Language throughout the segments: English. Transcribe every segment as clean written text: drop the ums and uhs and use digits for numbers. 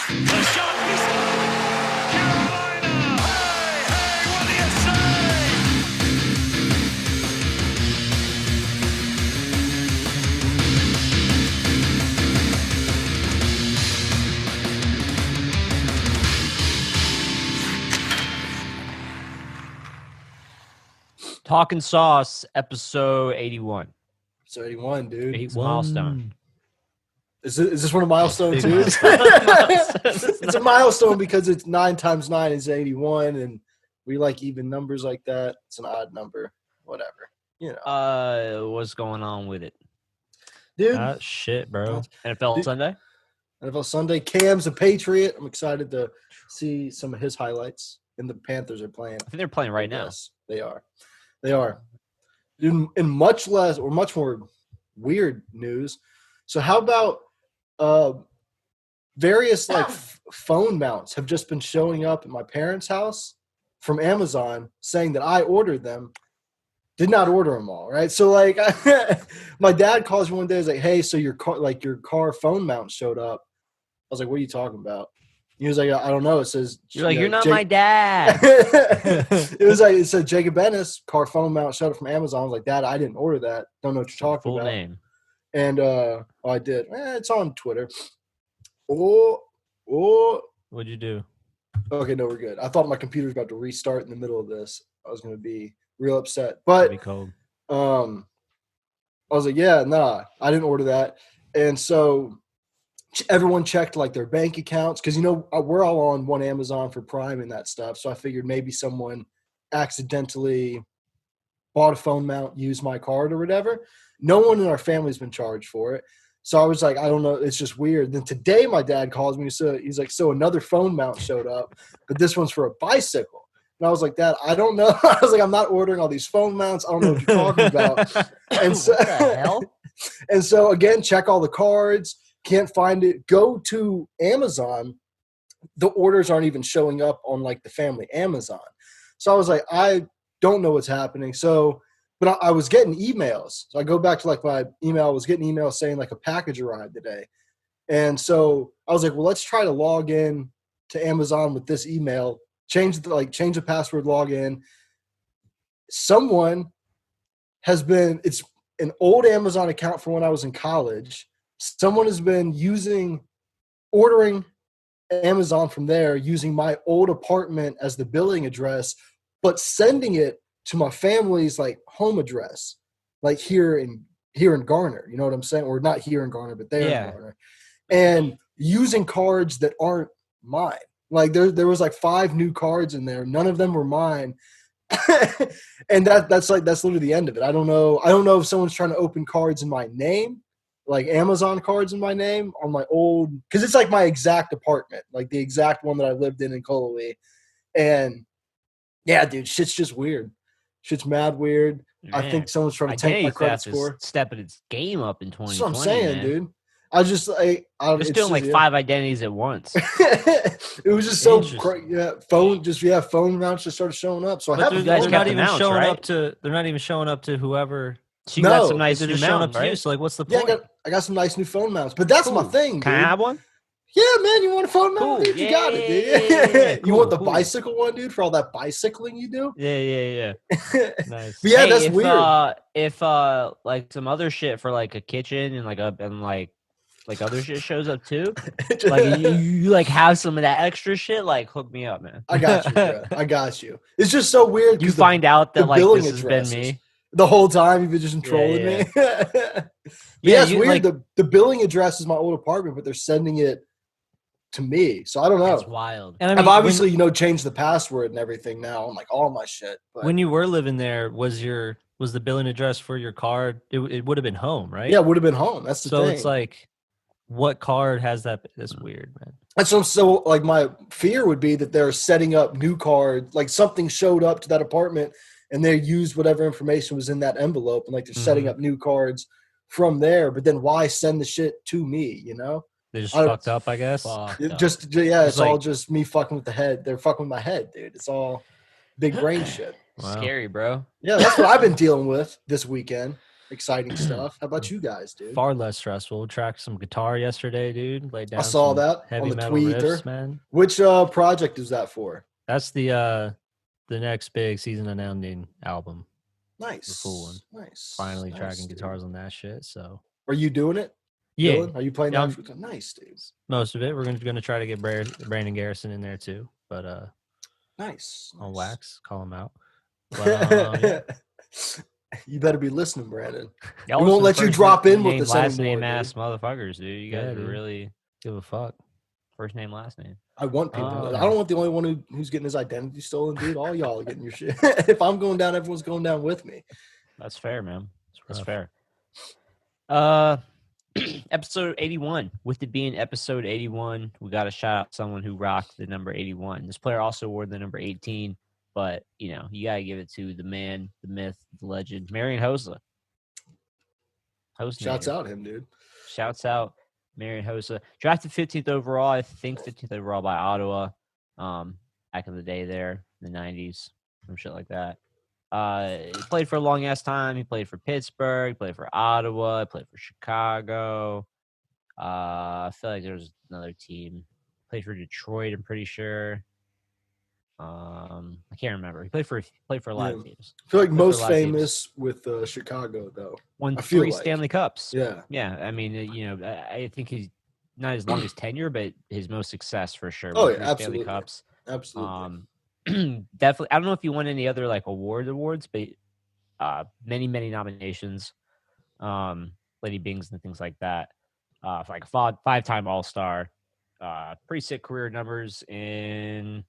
The shot is Carolina. Hey, what do you say? Talkin' Sauce, episode 81. So 81, dude. It's a milestone. Is this one a milestone Big too? milestone. It's a milestone because it's 9 times 9 is 81, and we like even numbers like that. It's an odd number, whatever. You know, What's going on with it? dude. Shit, bro. NFL Dude. Sunday? NFL Sunday. Cam's a Patriot. I'm excited to see some of his highlights. And the Panthers are playing. I think they're playing right now. Yes, they are. They are. Dude, in much less or much more weird news. So how about various like phone mounts have just been showing up at my parents' house from Amazon saying that I ordered them. Did not order them all, right? So like my dad calls me one day, he's like, "Hey, so your car phone mount showed up." I was like, "What are you talking about?" He was like, "I don't know." It says You're like, you know, you're not Jake- my dad. it said Jacob Ennis car phone mount showed up from Amazon. I was like, "Dad, I didn't order that. Don't know what you're talking Full about." name. And I did. It's on Twitter. Oh, What'd you do? okay, no, we're good. I thought my computer was about to restart in the middle of this. I was gonna be real upset. That'd But be cold. I was like, yeah, nah, I didn't order that. And so everyone checked like their bank accounts because, you know, we're all on one Amazon for Prime and that stuff. So I figured maybe someone accidentally bought a phone mount, used my card or whatever. No one in our family's been charged for it. So I was like, I don't know. It's just weird. Then today my dad calls me. So he's like, so another phone mount showed up, but this one's for a bicycle. And I was like, Dad, I don't know. I was like, I'm not ordering all these phone mounts. I don't know what you're talking about. And so, What the hell? and so again, check all the cards. Can't find it. Go to Amazon. The orders aren't even showing up on like the family Amazon. So I was like, I don't know what's happening. So, but I was getting emails. So I go back to like my email. I was getting emails saying like a package arrived today. And so I was like, well, let's try to log in to Amazon with this email. Change the password, log in. Someone has been, it's an old Amazon account from when I was in college. Someone has been ordering Amazon from there using my old apartment as the billing address, but sending it to my family's like home address, like here in Garner. You know what I'm saying? Or not here in Garner, but there in Garner. And using cards that aren't mine. Like there was like 5 new cards in there. None of them were mine. And that's literally the end of it. I don't know if someone's trying to open cards in my name, like Amazon cards in my name on my old, because it's like my exact apartment, like the exact one that I lived in Colowee. And yeah, dude, shit's just weird. Shit's mad weird. Man, I think someone's trying to tank my credit score. Stepping its game up in 2020. That's what I'm saying, man. dude. I just Just doing like 5 identities at once. It was just so Interesting. phone mounts just started showing up. So I But have they're, you guys they're kept not the even mounts, showing right? up to. They're not even showing up to whoever. So you got No, some nice They're new just showing mounts, up to you. right? So like, what's the yeah, point? I got some nice new phone mounts, but that's my Cool. thing, dude. Can I have one? Yeah, man, you want a phone mount? Cool. Dude, you got it, dude. Yeah, You want the cool. bicycle one, dude, for all that bicycling you do? Yeah. Nice. But yeah, Hey, that's if, weird. If like some other shit for like a kitchen and like other shit shows up too, like you like have some of that extra shit, like hook me up, man. I got you, bro. I got you. It's just so weird. You 'cause find out the that like billing this has been addresses. me. The whole time you've been just trolling Yeah. me. But Yeah, it's you, weird. like- The billing address is my old apartment, but they're sending it to me. So I don't know. That's wild. And I I've mean, obviously, changed the password and everything now on like all my shit. But when you were living there, was the billing address for your card? It would have been home, right? yeah, it would have been home. That's the So thing. it's like, what card has that? That's weird, man. That's so like my fear would be that they're setting up new cards, like something showed up to that apartment and they used whatever information was in that envelope and like they're setting up new cards from there. But then why send the shit to me, They just I don't- fucked up, I guess. Fucked It up. it's all like- just me fucking with the head. They're fucking with my head, dude. It's all big brain shit. Wow. Scary, bro. Yeah, that's what I've been dealing with this weekend. exciting stuff. How about you guys, dude? Far less stressful. Tracked some guitar yesterday, dude. Laid down. I saw some that heavy on the metal tweet. riffs, man. Which project is that for? That's the next big season-ending album. Nice. The full one. Nice. Finally nice, tracking dude. guitars on that shit. So Are you doing it? yeah, Dylan? Are you playing Yeah, that? Nice, dude. most of it. We're gonna try to get Brandon Garrison in there too, but Nice. on nice. wax, call him out. But yeah. You better be listening, Brandon. Y'all We are won't some let you first drop in name, with us last anymore, name dude. ass motherfuckers, dude. You guys Yeah, are dude. really Give a fuck. first name, last name. I want people. I Um, don't want the only one who's getting his identity stolen, dude. All y'all are getting your shit. If I'm going down, everyone's going down with me. That's fair, man. That's rough. fair. Episode 81. With it being episode 81, we got to shout out someone who rocked the number 81. This player also wore the number 18, but you know, you gotta give it to the man, the myth, the legend, Marion Hosa. Shouts out him, dude. Shouts out Marion Hosa. Drafted 15th overall, I think 15th overall by Ottawa. Back in the day there, in the 90s, some shit like that. He played for a long ass time. He played for Pittsburgh, played for Ottawa, played for Chicago. I feel like there was another team. Played for Detroit, I'm pretty sure. I can't remember. He played for a lot of teams. I feel like Played for a most lot of teams. famous with Chicago, though. Won I feel 3 like. Stanley Cups. Yeah. Yeah, I mean, you know, I think he's not his longest tenure, but his most success for sure. Oh, Won yeah, 3 absolutely. Stanley Cups. Absolutely. Definitely. I don't know if he won any other like awards, but many nominations. Lady Bings and things like that. For like a 5-time All-Star. Pretty sick career numbers in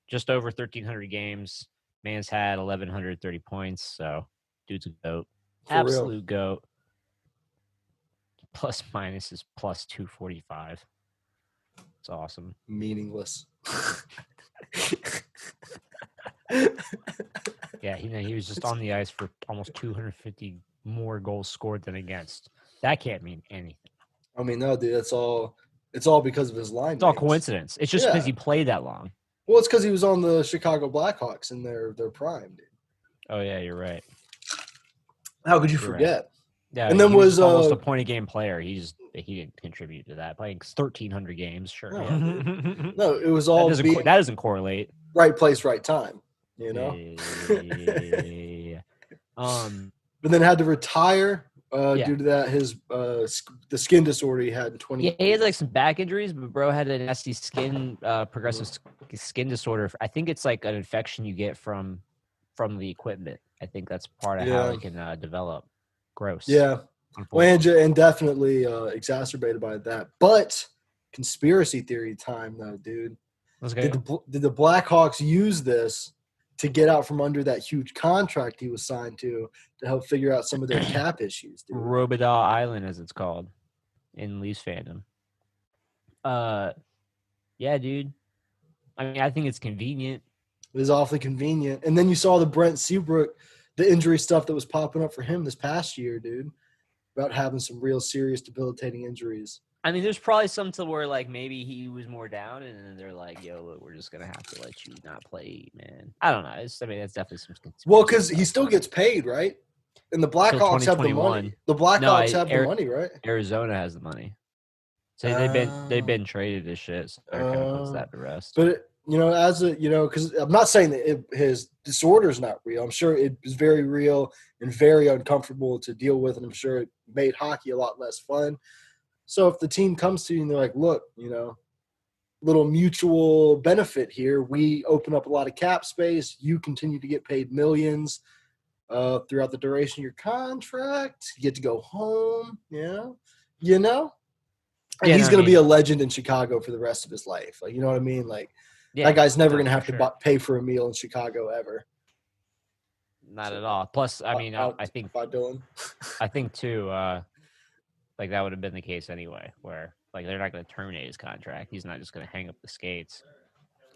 just over 1,300 games. Man's had 1,130 points, so dude's a goat. For real. Absolute goat. Plus minus is plus 245. It's awesome. Meaningless. Yeah, he was just on the ice for almost 250 more goals scored than against. That can't mean anything. I mean, no, dude, it's all because of his line. It's all coincidence. It's just because he played that long. Well, it's because he was on the Chicago Blackhawks in their prime, dude. Oh yeah, you're right. How could you You're right. forget? Yeah, And then he was was, almost a point a game player. He didn't contribute to that. Playing 1,300 games, sure. No, Yeah. No, it was all that doesn't correlate. right place, right time. You know. Yeah. But then had to retire due to that his the skin disorder he had in 20. Yeah, he had like some back injuries, but bro had a nasty progressive skin disorder. I think it's like an infection you get from the equipment. I think that's part of how it can develop. Gross. Yeah. Well, and definitely exacerbated by that. But conspiracy theory time, though, dude. Let's go. Did the Blackhawks use this to get out from under that huge contract he was signed to help figure out some of their cap issues, dude? Robidaw Island, as it's called in Leafs fandom. Yeah, dude. I mean, I think it's convenient. It was awfully convenient. And then you saw the Brent Seabrook, the injury stuff that was popping up for him this past year, dude, about having some real serious debilitating injuries. I mean, there's probably some to where, like, maybe he was more down, and then they're like, yo, look, we're just going to have to let you not play, man. I don't know. That's definitely some conspiracy. Well, because he still gets paid, right? And the Blackhawks have the 2021. money. The Blackhawks have the money, right? Arizona has the money. So they've been traded as shit, so that kind of puts that to rest. But, because I'm not saying that his disorder is not real. I'm sure it is very real and very uncomfortable to deal with, and I'm sure it made hockey a lot less fun. So if the team comes to you and they're like, look, little mutual benefit here. We open up a lot of cap space. You continue to get paid millions throughout the duration of your contract. You get to go home, And he's going to be a legend in Chicago for the rest of his life. Like, you know what I mean? Like, that guy's never going to have to pay for a meal in Chicago ever. Not at all. Plus, I mean, I think Dylan. I think too, like that would have been the case anyway, where like they're not going to terminate his contract. He's not just going to hang up the skates.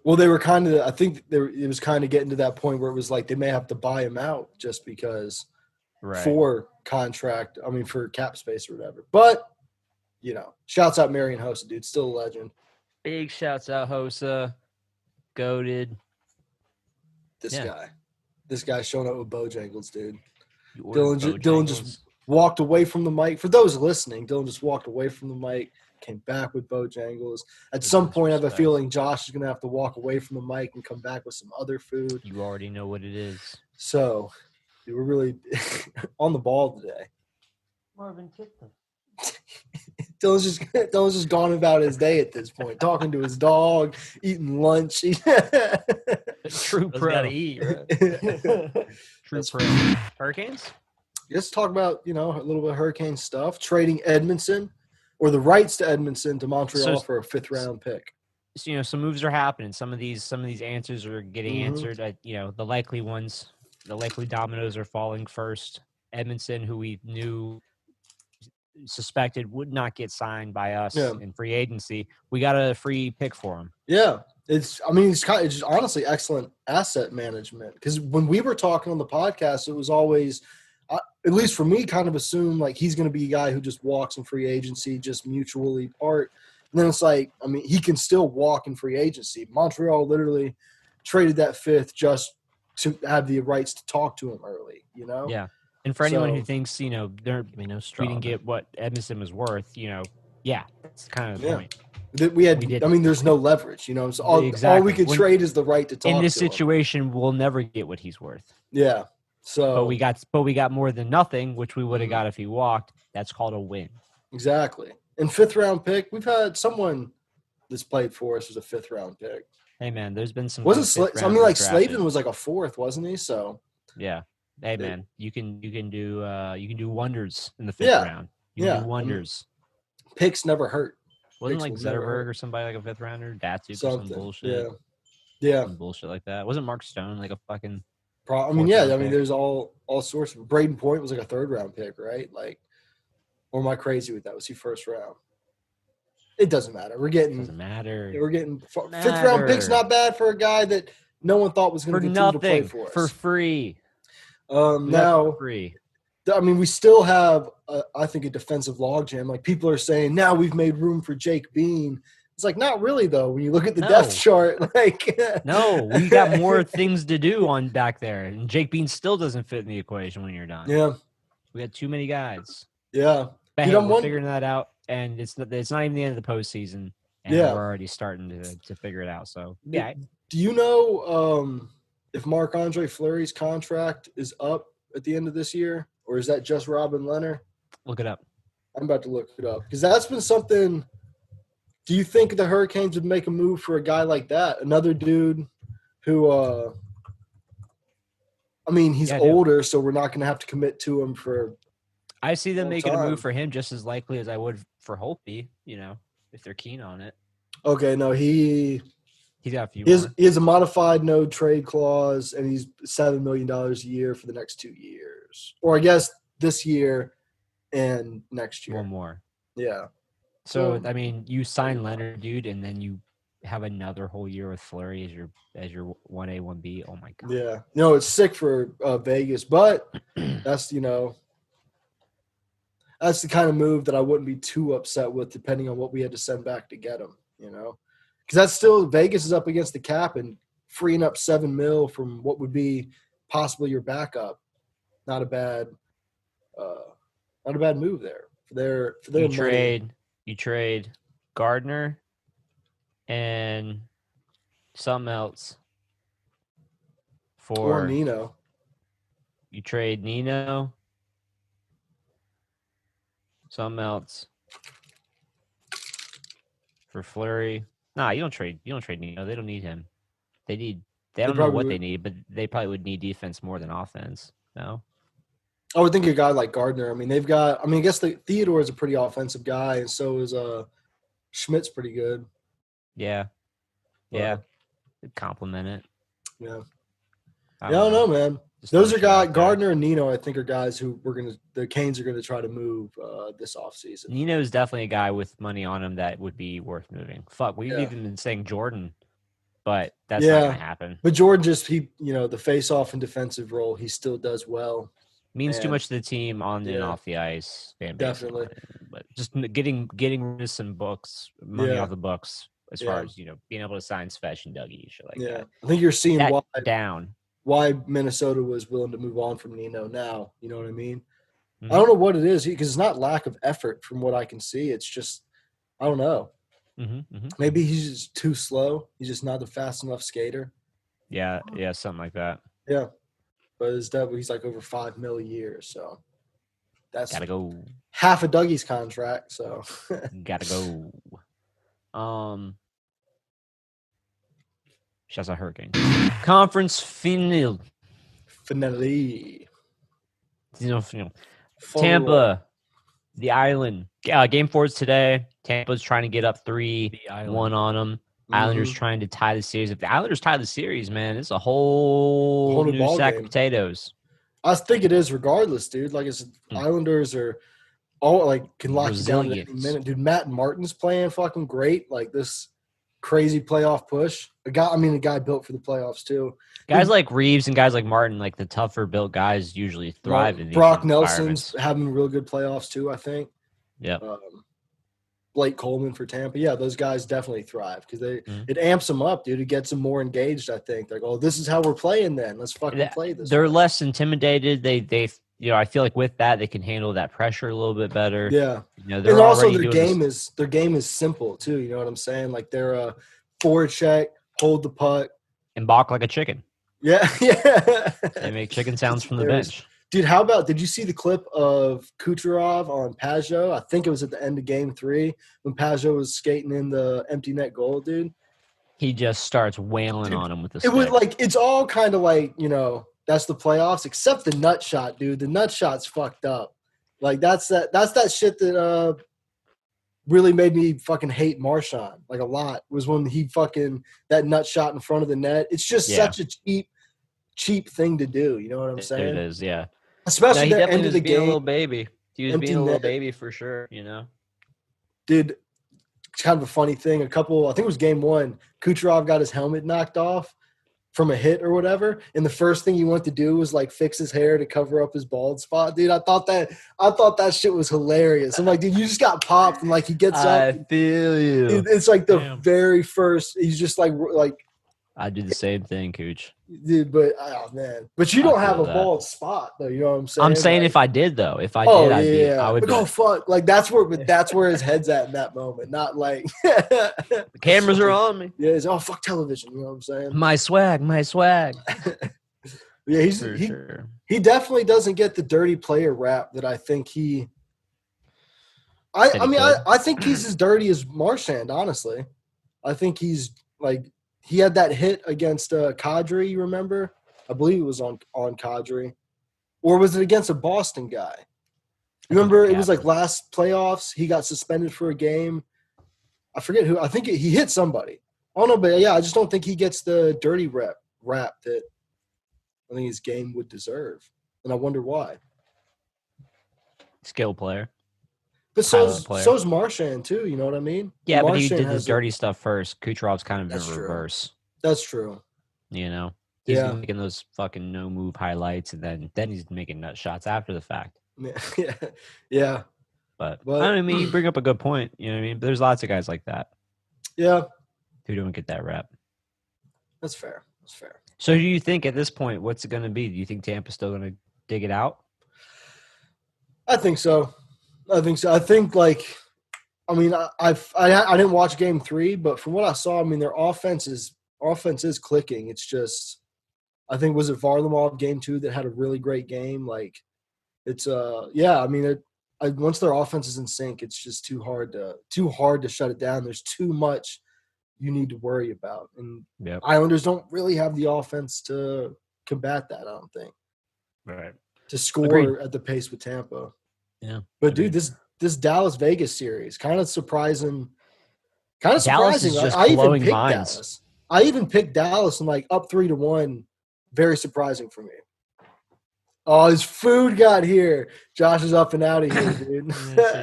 Well, they were kind of. I think it was kind of getting to that point where it was like they may have to buy him out just because for contract. I mean, for cap space or whatever. But shouts out Marion Hosa, dude, still a legend. Big shouts out Hosa, goated. This guy showing up with Bojangles, dude. Dylan walked away from the mic. For those listening, Dylan just walked away from the mic, came back with Bojangles. At some point, I have a Disrespect. feeling Josh is going to have to walk away from the mic and come back with some other food. You already know what it is. So dude, we're really on the ball today. Marvin, get the Dylan's just gone about his day at this point, talking to his dog, eating lunch. true Those pro. gotta eat, right? True pro. Hurricanes? Let's talk about, a little bit of Hurricane stuff. Trading Edmondson or the rights to Edmondson to Montreal for a 5th round pick. So, some moves are happening. Some of these answers are getting Mhm. answered. The likely ones, the likely dominoes are falling first. Edmondson, who we knew suspected would not get signed by us in free agency, we got a free pick for him. Yeah. It's just honestly excellent asset management. Because when we were talking on the podcast, it was always, at least for me, kind of assumed like he's going to be a guy who just walks in free agency, just mutually part. And then it's like, he can still walk in free agency. Montreal literally traded that 5th just to have the rights to talk to him early, Yeah. And for anyone who So- thinks, we didn't get what Edmondson was worth, yeah, that's kind of the Yeah. point. That We did. there's no leverage, So all we Exactly. could trade is the right to talk In this to him. situation, we'll never get what he's worth. Yeah. So But we got more than nothing, which we would have Mhm. got if he walked. That's called a win. exactly. And 5th round pick, we've had someone that's played for us was a 5th round pick. Hey man, there's been some. Wasn't good fifth Slavin rounders drafted. Slavin was like a 4th, wasn't he? So Yeah. Hey They- man, you can do wonders in the 5th Yeah. round. You Yeah. can do wonders. picks never hurt. Wasn't picks like will never Zetterberg hurt. or somebody like a 5th rounder? Datsuk or some Something. bullshit. Yeah. Some bullshit like that. Wasn't Mark Stone like a fucking? Fourth round pick. there's all sorts of. Braden Point was like a 3rd round pick, right? Like, or am I crazy with that? Was he 1st round? It doesn't matter. We're getting Doesn't matter. 5th round picks. Matter. Not bad for a guy that no one thought was For going to continue to play nothing. for us. For free. Now, For free. we still have, I think, a defensive logjam. Like, people are saying now we've made room for Jake Bean. It's like, not really, though. When you look at the No. depth chart, like, No, we got more things to do on back there, and Jake Bean still doesn't fit in the equation when you're done. yeah, We got too many guys. yeah. But Dude, hey, I'm we're figuring that out, and it's not even the end of the postseason, and Yeah. we're already starting to figure it out. So yeah, Do you know if Marc-Andre Fleury's contract is up at the end of this year, or is that just Robin Leonard? look it up. I'm about to look it up because that's been something. Do you think the Hurricanes would make a move for a guy like that? Another dude who, he's Yeah, I do. older, so we're not going to have to commit to him for. I see them Long making a time. move for him just as likely as I would for Holtby. If they're keen on it. Okay, no, he's He's got a few. he more. has a modified no trade clause, and he's $7 million a year for the next 2 years, or I guess this year and next year. One more. Yeah. So Well- you sign Leonard, dude, and then you have another whole year with Fleury as your 1A 1B. Oh my god. Yeah. No, it's sick for Vegas, but that's that's the kind of move that I wouldn't be too upset with, depending on what we had to send back to get him. Because that's still Vegas is up against the cap and freeing up $7 million from what would be possibly your backup. Not a bad move there for their money. You trade Gardner and something else Or for Nino. you trade Nino, something else for Fleury. Nah, you don't trade Nino. They don't need him. They don't know probably what would- they need, but they probably would need defense more than offense. No. I would think a guy like Gardner. They've got. I guess Theodore is a pretty offensive guy, and so is Schmidt's pretty good. Yeah. But, Yeah. Compliment it. Yeah. I don't know, man. Just Those throw are shit out guys. there. Gardner and Nino, I think, are guys who the Canes are gonna try to move this offseason. Nino's definitely a guy with money on him that would be worth moving. Fuck, we've Yeah. even been saying Jordan, but that's Yeah. not gonna happen. But Jordan the face-off and defensive role, he still does well. Means too And- much to the team on and Yeah. off the ice. Fan base and Definitely. all that. But just getting rid of some money Yeah. off the books as far Yeah. as being able to sign Svesh and Dougie, shit like Yeah, that. I think you're seeing That down. why Minnesota was willing to move on from Nino now. You know what I mean? I don't know what it is because it's not lack of effort from what I can see. It's just I don't know. Maybe he's just too slow. He's just not a fast enough skater. Yeah, something like that. Yeah, but he's like over $5 million a year, so that's Gotta go. half of Dougie's contract. So Gotta go. Shouts out Hurricane. Conference final. finale. Tampa, the Island. Game 4 is today. Tampa's trying to get up 3-1 on them. Islanders trying to tie the series. If the Islanders tie the series, man, it's a whole new ball sack game. of potatoes. I think it is regardless, dude. Like I said, Islanders are all like can lock you down in any minute, dude. Matt Martin's playing fucking great. Like this crazy playoff push. A guy built for the playoffs too. Guys like Reeves and guys like Martin, like the tougher built guys, usually thrive in these Brock environments. Nelson's having real good playoffs too, I think. Yeah. Blake Coleman for Tampa. Yeah, those guys definitely thrive because it amps them up, dude. It gets them more engaged, I think. Like, oh, this is how we're playing then. Let's fucking play this. They're less intimidated. They I feel like with that they can handle that pressure a little bit better. Yeah. They're and also their game is simple too, you know what I'm saying? Like they're a forward check, hold the puck. And balk like a chicken. Yeah. They make chicken sounds from the bench. Dude, did you see the clip of Kucherov on Pajot? I think it was at the end of game 3 when Pajot was skating in the empty net goal, dude. He just starts wailing on him with the stick. It was like, it's all kind of like, that's the playoffs, except the nut shot, dude. The nut shot's fucked up. Like that's that shit that really made me fucking hate Marchand like a lot was when he fucking that nut shot in front of the net. It's just such a cheap thing to do. You know what I'm saying? It is, yeah. Especially the end of the game. A little baby. He was being a little baby for sure, Dude, it's kind of a funny thing. I think it was game 1, Kucherov got his helmet knocked off from a hit or whatever, and the first thing he went to do was like fix his hair to cover up his bald spot. Dude, I thought that shit was hilarious. I'm like, dude, you just got popped, and like he gets up. I feel you. Dude, it's like the very first. He's just like I do the same thing, Kuch. Dude, but oh man, but you don't have a bald spot though. You know what I'm saying? I'm saying like, if I did though, I would. Oh fuck! Like that's where his head's at in that moment. Not like the cameras are on me. Yeah, it's fuck television. You know what I'm saying? My swag. Yeah, he definitely doesn't get the dirty player rap that I think he. I think he's as dirty as Marchand. Honestly, I think he's like. He had that hit against Kadri, you remember? I believe it was on Kadri. Or was it against a Boston guy? You remember it was like last playoffs. He got suspended for a game. I forget who. I think he hit somebody. I don't know, but yeah, I just don't think he gets the dirty rap that I think his game would deserve. And I wonder why. Skill player. But so's Marchand too, you know what I mean? Yeah, Marchand but he did the dirty stuff first. Kucherov's kind of in reverse. That's true. He's making those fucking no move highlights, and then he's making nut shots after the fact. Yeah. But I mean, you bring up a good point. You know what I mean? But there's lots of guys like that. Yeah. Who don't get that rep. That's fair. So do you think at this point, what's it going to be? Do you think Tampa's still going to dig it out? I think so. I think I didn't watch game 3, but from what I saw, I mean, their offense is clicking. It's just, I think, was it Varlamov game 2 that had a really great game? Like it's, once their offense is in sync, it's just too hard to shut it down. There's too much you need to worry about. And Islanders don't really have the offense to combat that, I don't think. Right. To score at the pace with Tampa. Yeah. But dude, this Dallas Vegas series kind of surprising. Dallas is just blowing minds. Dallas. I even picked Dallas and like up 3-1. Very surprising for me. Oh, his food got here. Josh is up and out of here, dude.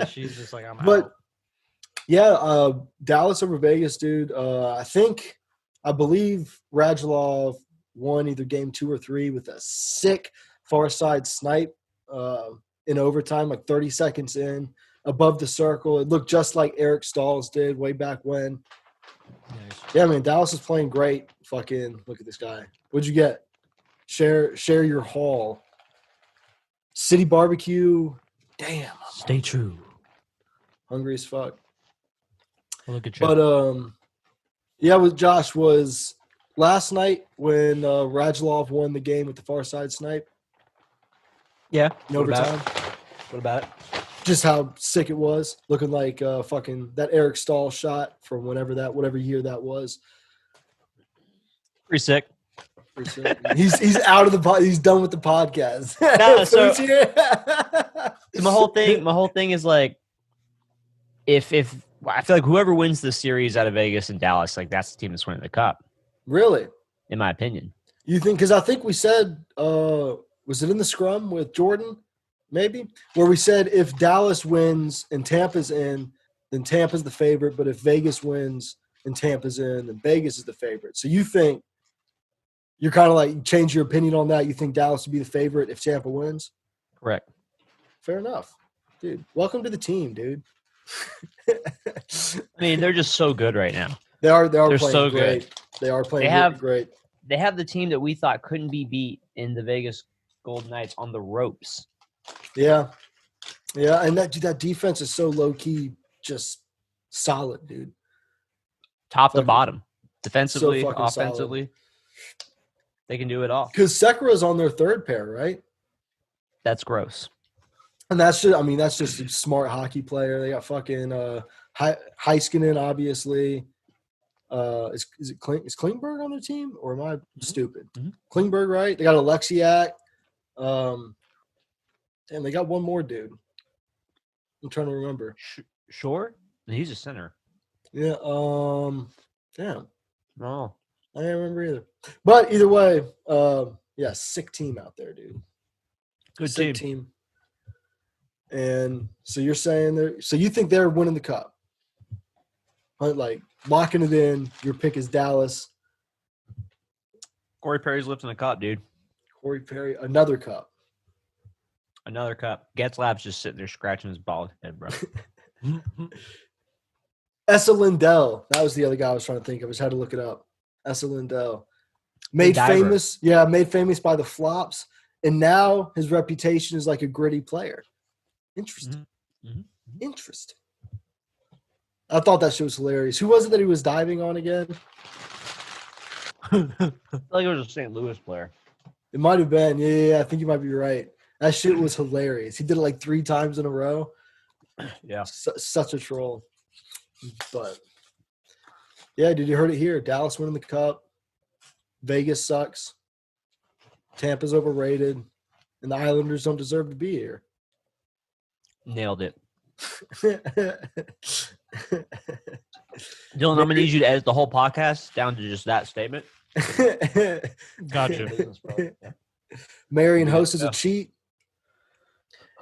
She's just like, I'm but, out. Yeah, Dallas over Vegas, dude. I believe Radulov won either game 2 or 3 with a sick far side snipe. In overtime, like 30 seconds in, above the circle. It looked just like Eric Stahls did way back when. Nice. Yeah, man, Dallas is playing great. Fucking look at this guy. What'd you get? Share your haul. City Barbecue Damn, I'm Stay true. hungry as fuck. Look at you. But yeah, with Josh was last night when Radulov won the game with the far side snipe Yeah. in overtime. What about it? Just how sick it was, looking like fucking that Eric Stahl shot from whatever year that was. Pretty sick. Pretty sick. He's out of the he's done with the podcast. No, so- Food's here. So my whole thing is like, if I feel like whoever wins the series out of Vegas and Dallas, like that's the team that's winning the cup, Really, in my opinion. you think? Because I think we said, was it in the scrum with Jordan? Maybe where we said if Dallas wins and Tampa's in, then Tampa's the favorite. But if Vegas wins and Tampa's in, then Vegas is the favorite. So you think you're kind of like change your opinion on that? You think Dallas would be the favorite if Tampa wins? Correct. Fair enough, dude. Welcome to the team, dude. I mean, they're just so good right now. They are They're playing so great. good. They are playing They have- great. They have the team that we thought couldn't be beat in the Vegas Golden Knights on the ropes. Yeah, and that defense is so low key, just solid, dude. Top to Fucking- bottom. Defensively, fucking offensively. They can do it all. Because Sekera's on their third pair, right? That's gross. And that's just a smart hockey player. They got fucking Heiskanen, obviously. Is Klingberg on their team, or am I stupid? Mhm. Klingberg, right? They got Alexiak. And they got one more dude. I'm trying to remember. Sure? He's a center. Yeah. Damn. No. I can't remember either. But either way, yeah, sick team out there, dude. Good Sick team. And so you're saying so you think they're winning the cup? Like locking it in. Your pick is Dallas. Corey Perry's lifting the cup, dude. Corey Perry, another cup. Another cup. Getzlab's just sitting there scratching his bald head, bro. Essa Lindell. That was the other guy I was trying to think of. I just had to look it up. Essa Lindell. Made diver. famous by the flops. And now his reputation is like a gritty player. Interesting. Mhm. Interesting. I thought that shit was hilarious. Who was it that he was diving on again? I feel like it was a St. Louis player. It might have been. Yeah, I think you might be right. That shit was hilarious. He did it like 3 times in a row. Yeah. Such a troll. But, yeah, dude, you heard it here. Dallas winning the cup. Vegas sucks. Tampa's overrated. And the Islanders don't deserve to be here. Nailed it. Dylan, I'm going to need you to edit the whole podcast down to just that statement. Gotcha. Business, bro. Yeah. Marion Host is Yeah. a cheat.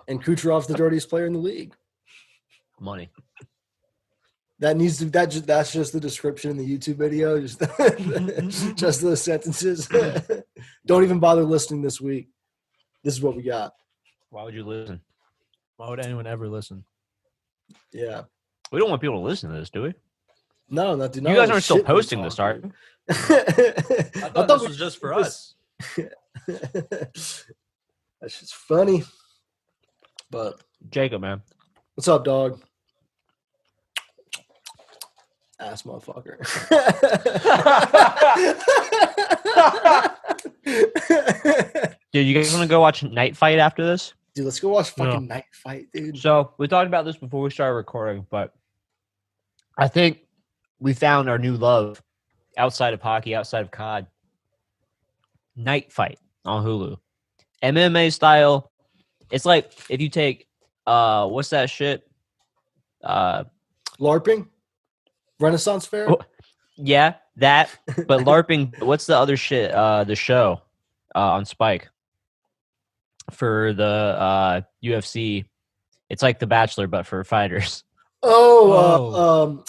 And Kucherov's the dirtiest player in the league. Money. That's just the description in the YouTube video. Just those sentences. Don't even bother listening this week. This is what we got. Why would you listen? Why would anyone ever listen? Yeah. We don't want people to listen to this, do we? No, not You guys aren't still posting this, are you? I thought this was just for us. That's just funny. But Jacob, man. what's up, dog? Ass motherfucker. Dude, you guys want to go watch Night Fight after this? Dude, let's go watch fucking No. Night Fight, dude. So we talked about this before we started recording, but I think we found our new love outside of hockey, outside of COD. Night Fight on Hulu. MMA style. It's like if you take what's that shit? LARPing? Renaissance Fair? Oh, yeah, that. But LARPing, what's the other shit? The show on Spike for the UFC. It's like The Bachelor, but for fighters. Damn.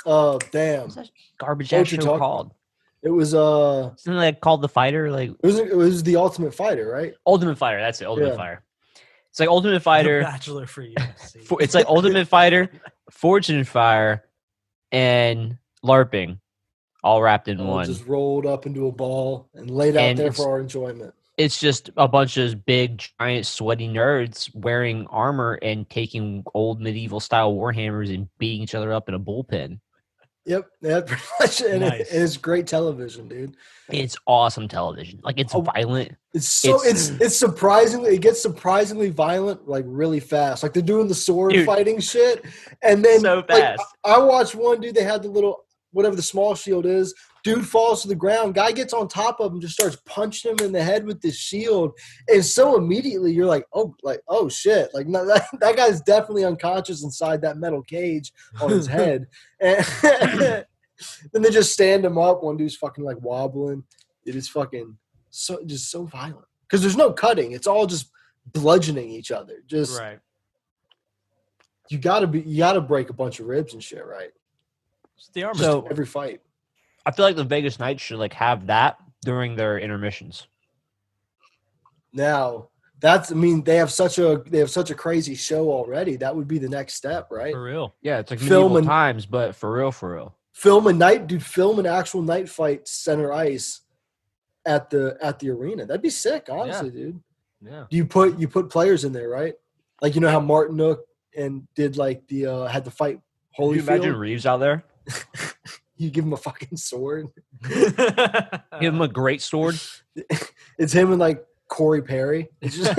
What's that garbage What ass you show talking- called? It was Isn't it like called The Fighter? Like it was The Ultimate Fighter, right? Ultimate Fighter. That's it. Ultimate Yeah. Fighter. It's like Ultimate Fighter. The Bachelor for you. It's like Ultimate Fighter, Fortune Fire, and LARPing, all wrapped in All one. just rolled up into a ball and laid out And there it's- for our enjoyment. It's just a bunch of big, giant, sweaty nerds wearing armor and taking old medieval style warhammers and beating each other up in a bullpen. Yep, yeah, pretty much. And Nice. it's great television, dude. It's awesome television. Like it's Oh, violent. It's surprisingly, it gets surprisingly violent like really fast. Like they're doing the sword Dude. fighting shit, and then So like, fast. I watched one dude. They had the little whatever the small shield is. Dude falls to the ground. Guy gets on top of him, just starts punching him in the head with this shield, and so immediately you're like, oh shit, like no, that guy's definitely unconscious inside that metal cage on his head, and then they just stand him up. One dude's fucking like wobbling. It is fucking so violent because there's no cutting. It's all just bludgeoning each other. Just Right. you gotta break a bunch of ribs and shit, right? It's the armor. So- Every fight. I feel like the Vegas Knights should like have that during their intermissions. Now they have such a crazy show already. That would be the next step, right? for real. Yeah, it's like Film medieval and- times, but for real. Film an actual night fight center ice at the arena. That'd be sick, honestly, dude. Yeah. You put players in there, right? Like you know how Martin Nook and did like the had to fight Can you Holyfield. imagine Reeves out there? You give him a fucking sword. Give him a great sword. It's him and like Corey Perry. It's just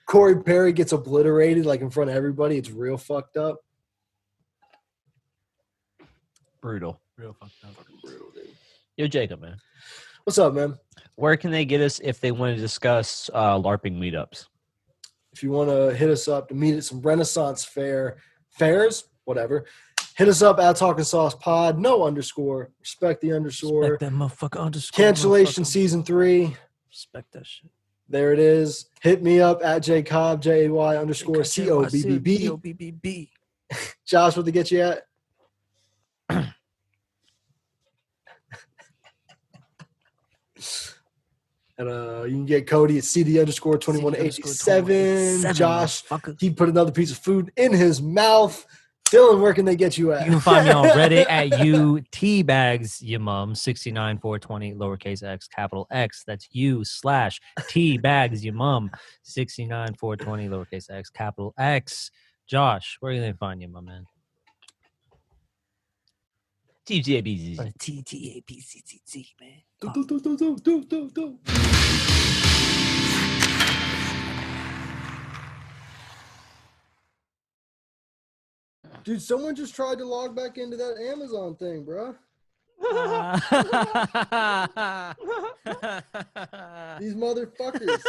Corey Perry gets obliterated like in front of everybody. It's real fucked up. Brutal. Real fucked up. Brutal, dude. Yo, Jacob, man. What's up, man? Where can they get us if they want to discuss LARPing meetups? If you want to hit us up to meet at some Renaissance fairs, whatever, hit us up at Talkin' Sauce Pod. No underscore. Respect the underscore. Respect that motherfucker underscore. Cancellation motherfucker. season 3. Respect that shit. There it is. Hit me up at JCobb, JAY underscore COBBB. COBBB. Josh, what to get you at? And you can get Cody at CD underscore 2187. Josh, motherfucker. he put another piece of food in his mouth. Dylan, where can they get you at? You can find me on Reddit at UTbags your mum 69420 lowercase x capital X. That's U/T-bags your mum 69420 lowercase x capital X. Josh, where can they find you, my man? TGABZ. TTAPCCT, man. Do. Dude, someone just tried to log back into that Amazon thing, bro. These motherfuckers.